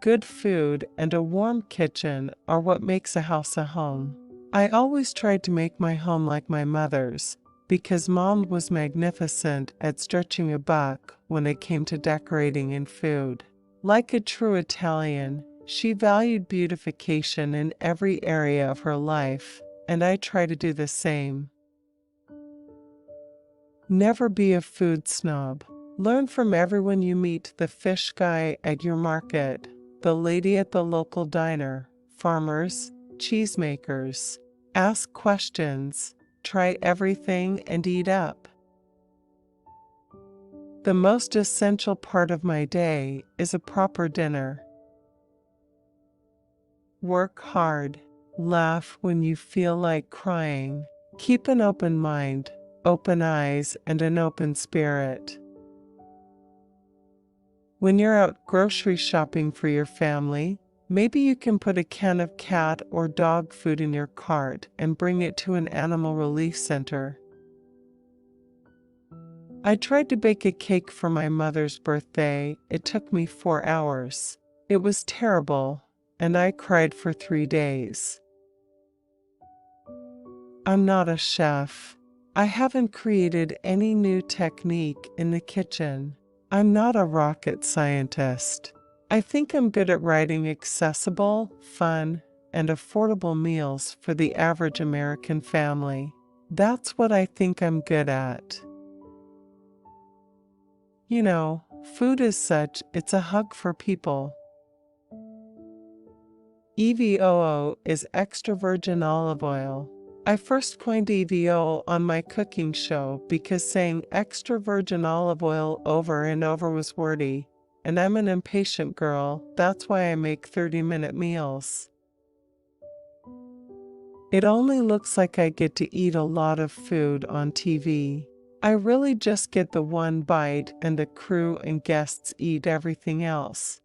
Good food and a warm kitchen are what makes a house a home. I always tried to make my home like my mother's, because Mom was magnificent at stretching a buck when it came to decorating and food. Like a true Italian, she valued beautification in every area of her life, and I try to do the same. Never be a food snob. Learn from everyone you meet: the fish guy at your market, the lady at the local diner, farmers, cheesemakers. Ask questions, try everything, and eat up. The most essential part of my day is a proper dinner. Work hard. Laugh when you feel like crying. Keep an open mind, open eyes, and an open spirit. When you're out grocery shopping for your family, maybe you can put a can of cat or dog food in your cart and bring it to an animal relief center. I tried to bake a cake for my mother's birthday. It took me 4 hours. It was terrible, and I cried for 3 days. I'm not a chef. I haven't created any new technique in the kitchen. I'm not a rocket scientist. I think I'm good at writing accessible, fun, and affordable meals for the average American family. That's what I think I'm good at. You know, food is it's a hug for people. EVOO is extra virgin olive oil. I first coined EVO on my cooking show because saying extra virgin olive oil over and over was wordy, and I'm an impatient girl. That's why I make 30-minute meals. It only looks like I get to eat a lot of food on TV. I really just get the one bite, and the crew and guests eat everything else.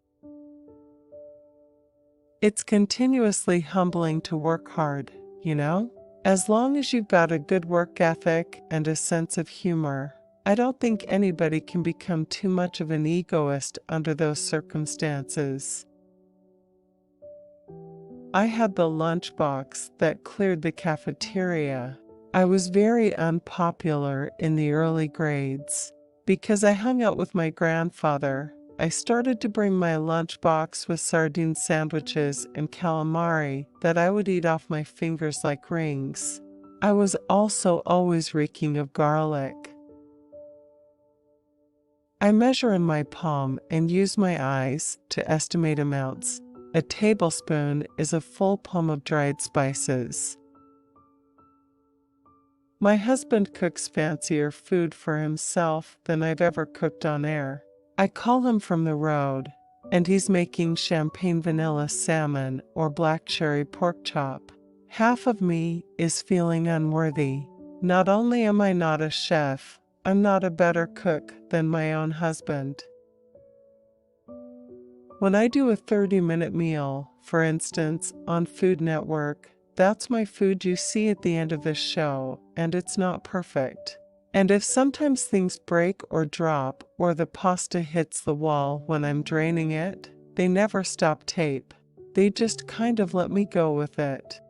It's continuously humbling to work hard, you know? As long as you've got a good work ethic and a sense of humor, I don't think anybody can become too much of an egoist under those circumstances. I had the lunchbox that cleared the cafeteria. I was very unpopular in the early grades. Because I hung out with my grandfather, I started to bring my lunchbox with sardine sandwiches and calamari that I would eat off my fingers like rings. I was also always reeking of garlic. I measure in my palm and use my eyes to estimate amounts. A tablespoon is a full palm of dried spices. My husband cooks fancier food for himself than I've ever cooked on air. I call him from the road, and he's making champagne vanilla salmon or black cherry pork chop. Half of me is feeling unworthy. Not only am I not a chef, I'm not a better cook than my own husband. When I do a 30-minute meal, for instance, on Food Network, that's my food you see at the end of the show, and it's not perfect. And if sometimes things break or drop, or the pasta hits the wall when I'm draining it, they never stop tape. They just kind of let me go with it.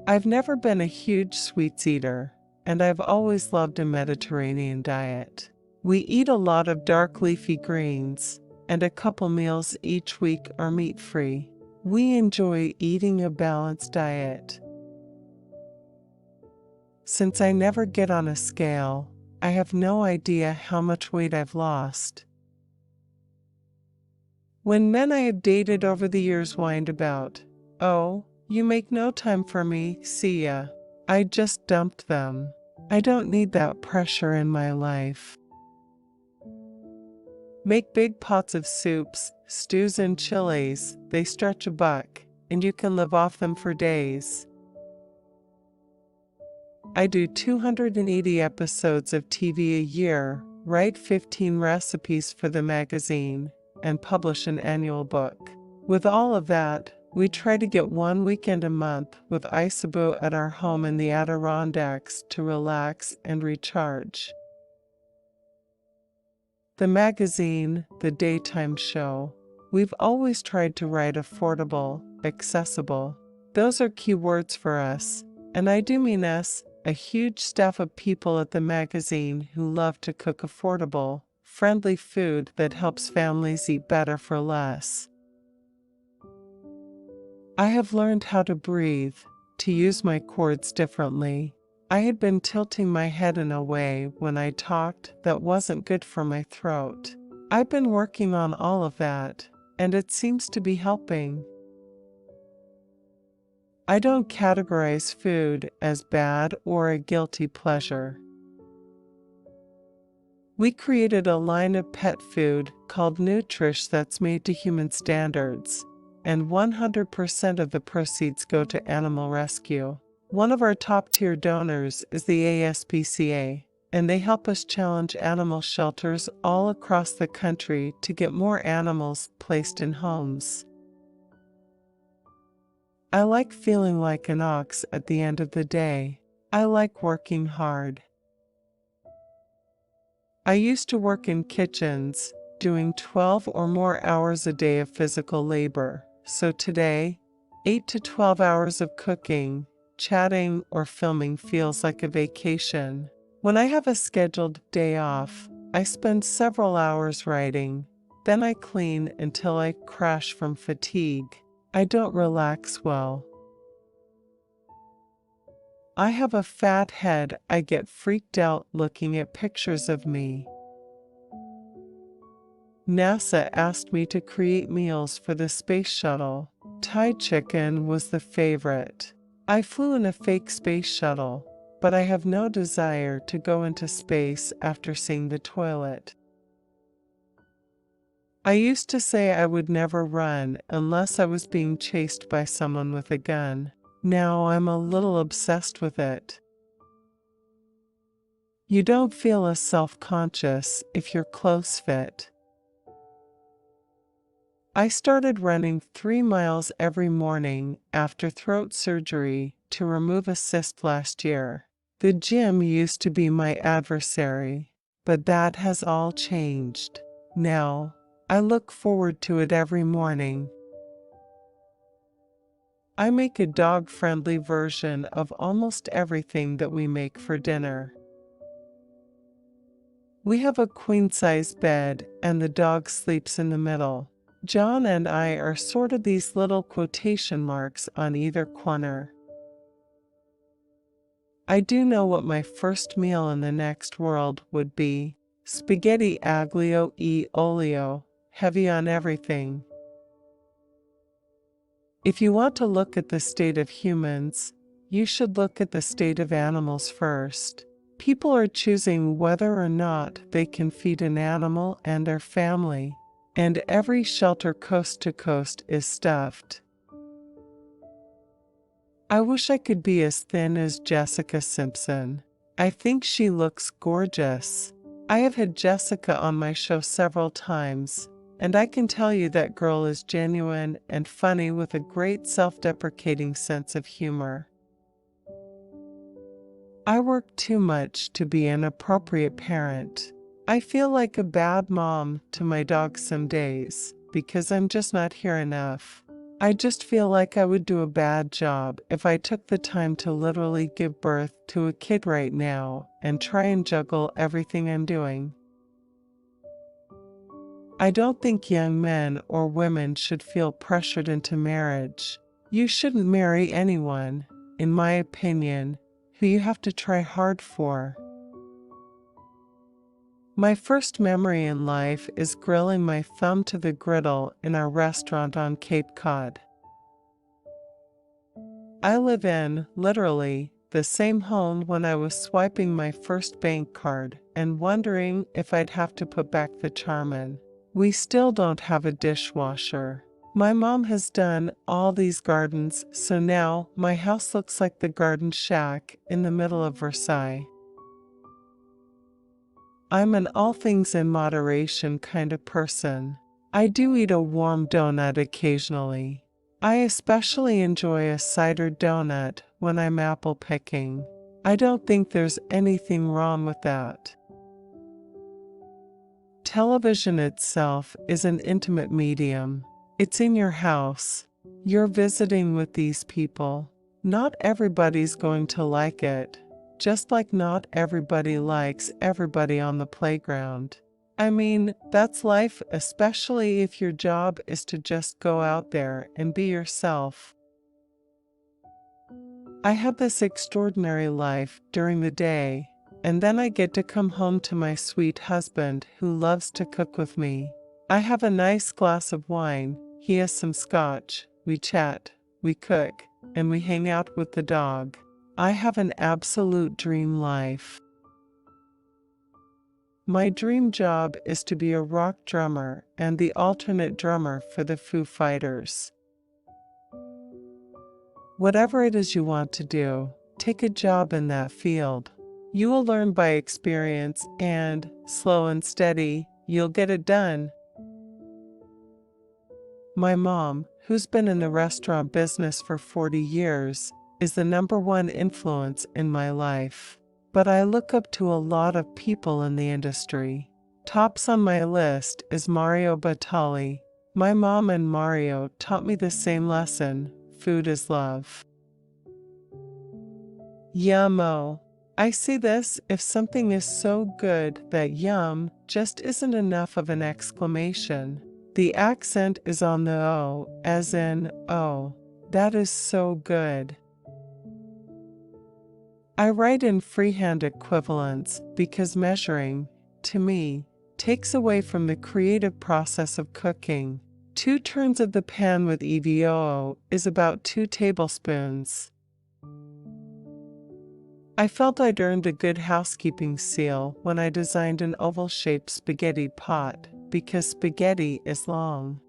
I've never been a huge sweets eater, and I've always loved a Mediterranean diet. We eat a lot of dark leafy greens, and a couple meals each week are meat-free. We enjoy eating a balanced diet. Since I never get on a scale, I have no idea how much weight I've lost. When men I have dated over the years whined about, "Oh, you make no time for me, see ya," I just dumped them. I don't need that pressure in my life. Make big pots of soups, stews, and chilies. They stretch a buck, and you can live off them for days. I do 280 episodes of TV a year, write 15 recipes for the magazine, and publish an annual book. With all of that, we try to get 1 weekend a month with Isabu at our home in the Adirondacks to relax and recharge. The magazine, the daytime show, We've always tried to write affordable, accessible. Those are key words for us, and I do mean us, a huge staff of people at the magazine who love to cook affordable, friendly food that helps families eat better for less. I have learned how to breathe, to use my chords differently. I had been tilting my head in a way when I talked that wasn't good for my throat. I've been working on all of that, and it seems to be helping. I don't categorize food as bad or a guilty pleasure. We created a line of pet food called Nutrish that's made to human standards, and 100% of the proceeds go to animal rescue. One of our top-tier donors is the ASPCA, and they help us challenge animal shelters all across the country to get more animals placed in homes. I like feeling like an ox at the end of the day. I like working hard. I used to work in kitchens, doing 12 or more hours a day of physical labor, so today, 8 to 12 hours of cooking, chatting, or filming feels like a vacation. When I have a scheduled day off, I spend several hours writing, then I clean until I crash from fatigue. I don't relax well. I have a fat head. I get freaked out looking at pictures of me. NASA asked me to create meals for the space shuttle. Thai chicken was the favorite. I flew in a fake space shuttle, but I have no desire to go into space after seeing the toilet. I used to say I would never run unless I was being chased by someone with a gun. Now I'm a little obsessed with it. You don't feel as self-conscious if your clothes fit. I started running 3 miles every morning after throat surgery to remove a cyst last year. The gym used to be my adversary, but that has all changed. Now, I look forward to it every morning. I make a dog-friendly version of almost everything that we make for dinner. We have a queen-size bed, and the dog sleeps in the middle. John and I are sort of these little quotation marks on either corner. I do know what my first meal in the next world would be. Spaghetti aglio e olio, heavy on everything. If you want to look at the state of humans, you should look at the state of animals first. People are choosing whether or not they can feed an animal and their family, and every shelter coast to coast is stuffed. I wish I could be as thin as Jessica Simpson. I think she looks gorgeous. I have had Jessica on my show several times, and I can tell you that girl is genuine and funny with a great self-deprecating sense of humor. I work too much to be an appropriate parent. I feel like a bad mom to my dog some days because I'm just not here enough. I just feel like I would do a bad job if I took the time to literally give birth to a kid right now and try and juggle everything I'm doing. I don't think young men or women should feel pressured into marriage. You shouldn't marry anyone, in my opinion, who you have to try hard for. My first memory in life is grilling my thumb to the griddle in our restaurant on Cape Cod. I live in, literally, the same home when I was swiping my first bank card and wondering if I'd have to put back the charm in. We still don't have a dishwasher. My mom has done all these gardens, so now my house looks like the garden shack in the middle of Versailles. I'm an all things in moderation kind of person. I do eat a warm donut occasionally. I especially enjoy a cider donut when I'm apple picking. I don't think there's anything wrong with that. Television itself is an intimate medium. It's in your house. You're visiting with these people. Not everybody's going to like it, just like not everybody likes everybody on the playground. I mean, that's life, especially if your job is to just go out there and be yourself. I have this extraordinary life during the day, and then I get to come home to my sweet husband who loves to cook with me. I have a nice glass of wine, he has some scotch, we chat, we cook, and we hang out with the dog. I have an absolute dream life. My dream job is to be a rock drummer and the alternate drummer for the Foo Fighters. Whatever it is you want to do, take a job in that field. You will learn by experience and, slow and steady, you'll get it done. My mom, who's been in the restaurant business for 40 years, is the #1 influence in my life. But I look up to a lot of people in the industry. Tops on my list is Mario Batali. My mom and Mario taught me the same lesson: food is love. Yummo. I see this: if something is so good that yum just isn't enough of an exclamation. The accent is on the O, as in, oh, that is so good. I write in freehand equivalents because measuring, to me, takes away from the creative process of cooking. 2 turns of the pan with EVO is about 2 tablespoons. I felt I'd earned a good housekeeping seal when I designed an oval-shaped spaghetti pot, because spaghetti is long.